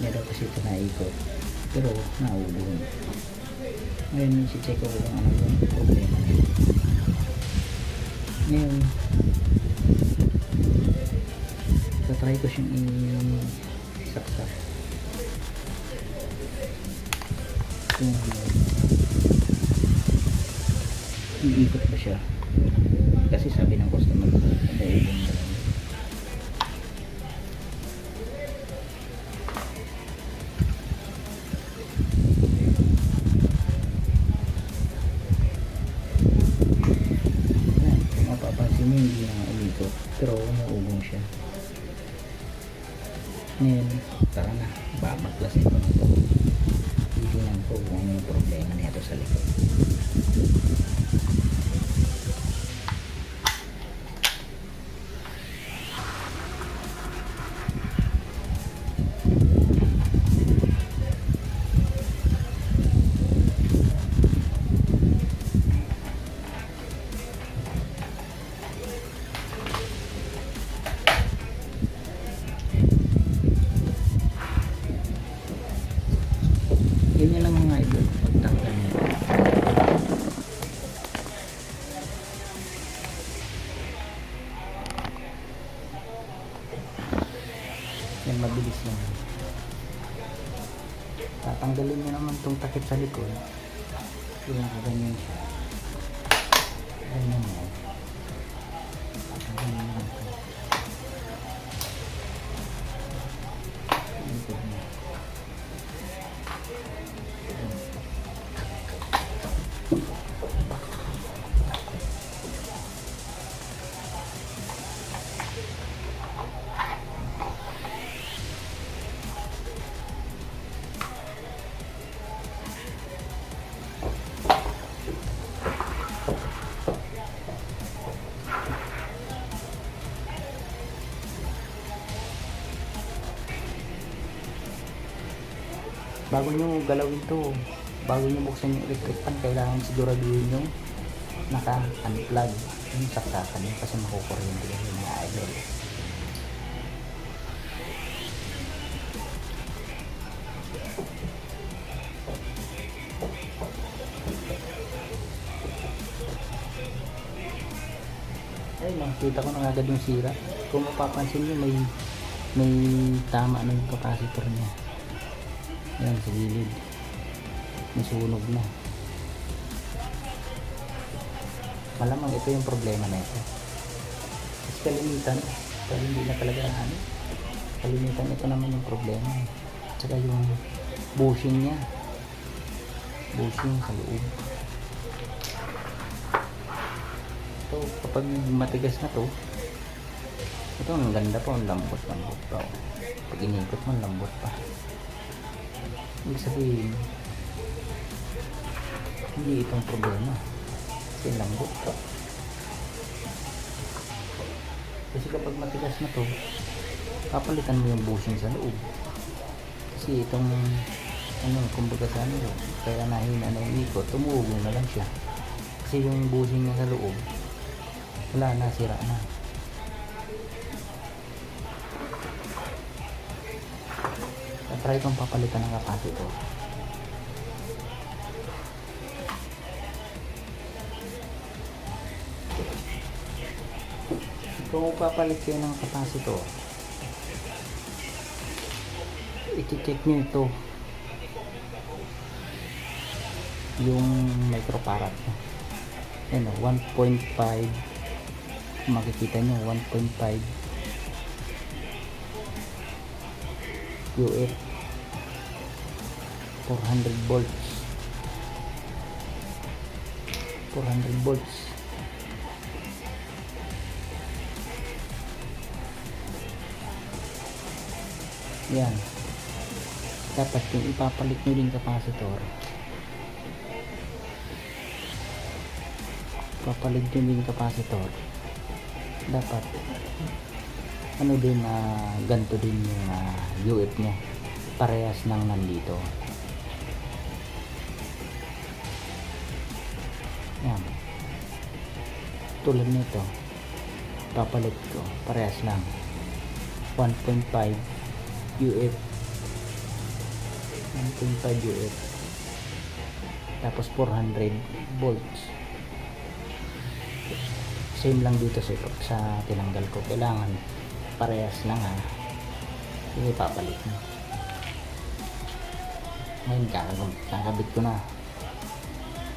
meron kasi ito naikot pero naubong. Ngayon isi-check ko kung ano yung problema niya. Ngayon tatry ko siyang isaksak kung iikot pa siya kasi sabi ng customer ko naubong na lang. Mapapansin mo hindi na umigot pero umuubong siya. Ngayon tara na, babaklasin ko na ito. Titingnan ko kung ano yung problema nito sa likod. Ganyan lang mga idol, pagtanggal nito. Yan, mabilis lang. Tatanggalin nyo naman itong takip sa likod. Yan, ganyan siya. Ganyan mo. Tatanggalin nyo lang ito. Likod mo. Bago nyo galawin to, bago nyo buksan yung electric fan, kailangan siguraduhin nyo naka-unplug yung saksakan nyo kasi makukuryente yung mga idol. Ay, nakita ko na agad yung sira. Kung mapapansin nyo, may tama na yung capacitor niya. Yan sa gilid, nasunog na. Malamang ito yung problema na ito kasi kalimitan pero hindi na talaga kalimitan ito naman yung problema. Tsaka yung bushing nya, bushing sa loob. Ito kapag matigas na to, ito ang ganda pa, ang lambot pa. Pag inikot mo, lambot pa. Ibig sabihin hindi itong problema kasi lambot pa. Kasi kapag matigas na to, papalitan mo yung bushing sa loob kasi itong kumbaga sa kaya nahina na yung ikot, tumuugong na lang siya kasi yung bushing niya sa loob wala na, sira na. Try kong papalitan ng capacitor. Kung papalit kayo ng capacitor, i-check nyo ito yung microfarad. Ayan o, 1.5, makikita nyo 1.5 UF 400 volts. Yan, dapat yung ipapalit nyo din capacitor, dapat ano din, ganito din yung UF nya, parehas nang nandito. Yan, tulad nito papalit ko, parehas lang 1.5 UF 1.5 UF, tapos 400 volts. Same lang dito sa tinanggal ko, kailangan parehas lang ha. Hindi papalit na. Ngayon kakabit ko na,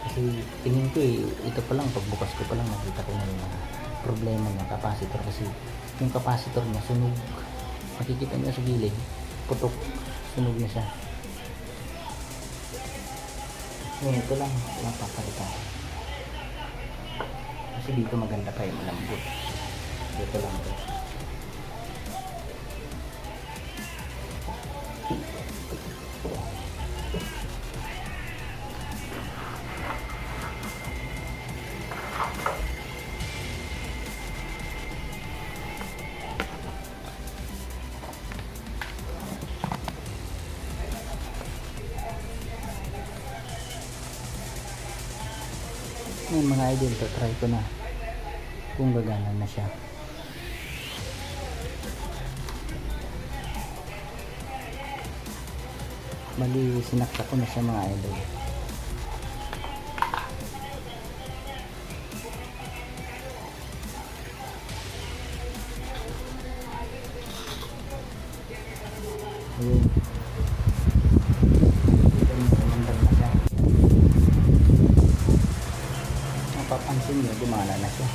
kasi tingin ko ito pa lang, pagbukas ko pa lang nakita ko na yung problema ng capacitor, kasi yung capacitor niya sunog. Makikita niyo sa gilid, putok, sunog na siya. Ngayon ito lang napapalitan, kasi dito maganda pa yung malambot. Dito lang ito. Ngayon mga idol, try ko na kung gagana na siya. Bali sinakta ko na siya mga idol. Ayun. Mapapansin nyo, gumana na siya.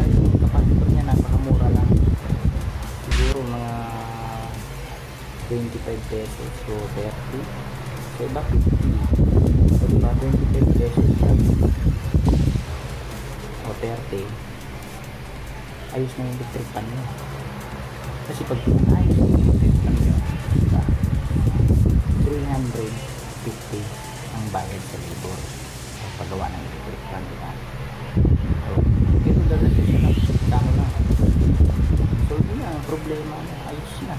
Yung capacitor niya napakamura lang, siguro mga 25 pesos o 30, so iba 50, so diba 25 pesos o 30, ayos na yung electric pan niya. Kasi pag ayos na yung electric pan niya, diba, 350 ang bayad sa labor sa paggawa ng electric pan, diba? So pero dalasin siya lang, tama na, so yun na ang problema niya, ayos na.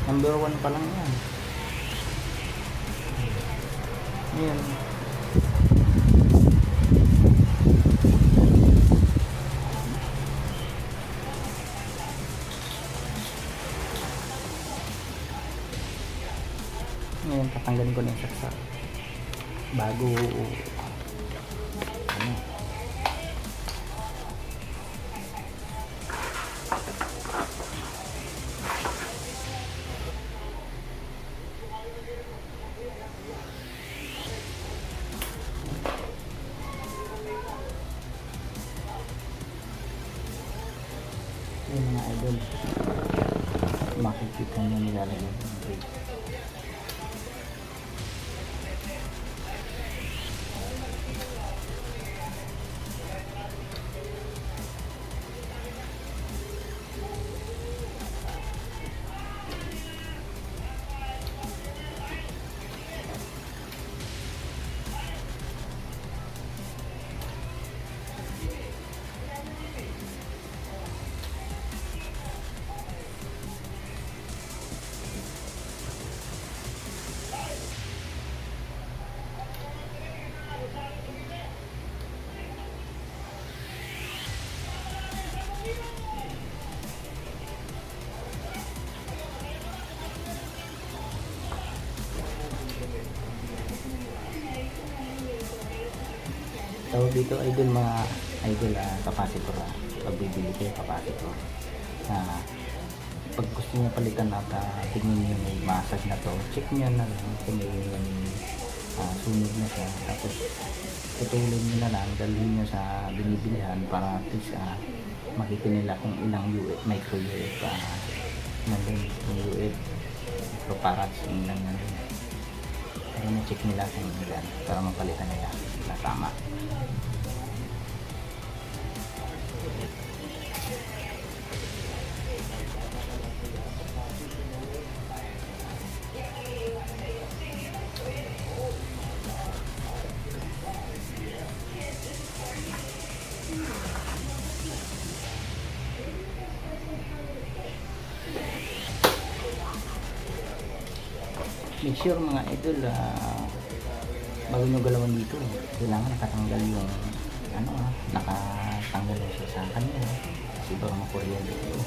Number 1 pa lang yan. Ayan. Ngayon tatanggalin ko na yung saksak bago ano. Yung mga idol, makikita nyo nilalagay ng brake. So dito idol, mga idol, capacitor, pag bibili kayo capacitor, pag gusto nyo palitan at tingin nyo may masag na to, check nyo na lang kung may sunog na siya, tapos tutulin nyo na lang, dalhin nyo sa binibilihan para at least makita nila kung ilang UF, micro UF nandun, yung UF microfarats yung ilang nandun, para na-check nila kung ilan, para mapalitan nila na tama. sure mga idol, bago nyo galawan dito, kailangan nakatanggal yung nakatanggal yung siya sa kanya, kasi baka makuryente ito.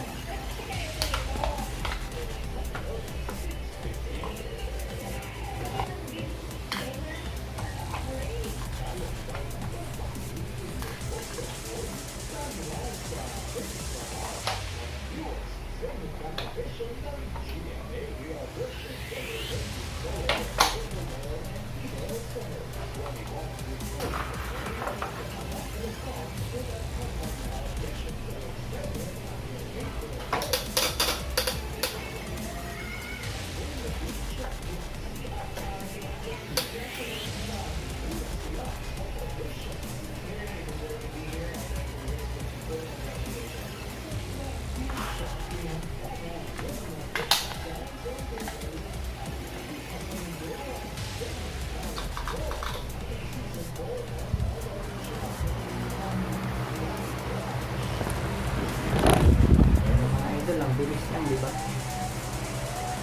Ang bilis lang, di ba?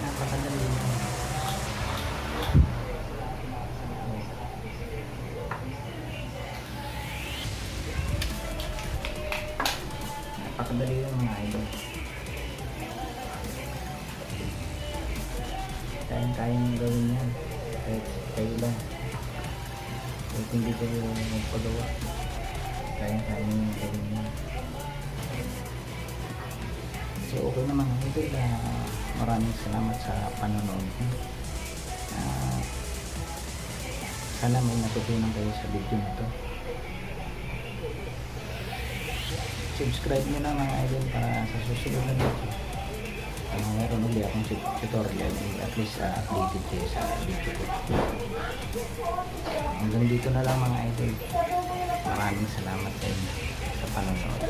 Napakadali lang. Napakadali lang mga idol. Kayang-kayang gawin yan. Kahit kayo lang. Kahit hindi kayo magpagawa. Kayang-kayang gawin yan. So okay naman idol, maraming salamat sa panonood niyo. Sana may natutunan kayo sa video na to. Subscribe nyo na mga idol para sa susunod na video. Meron ulit akong tutorial, at least updated kayo sa video ko. Hanggang dito na lang mga idol. Maraming salamat sa inyo sa panonood.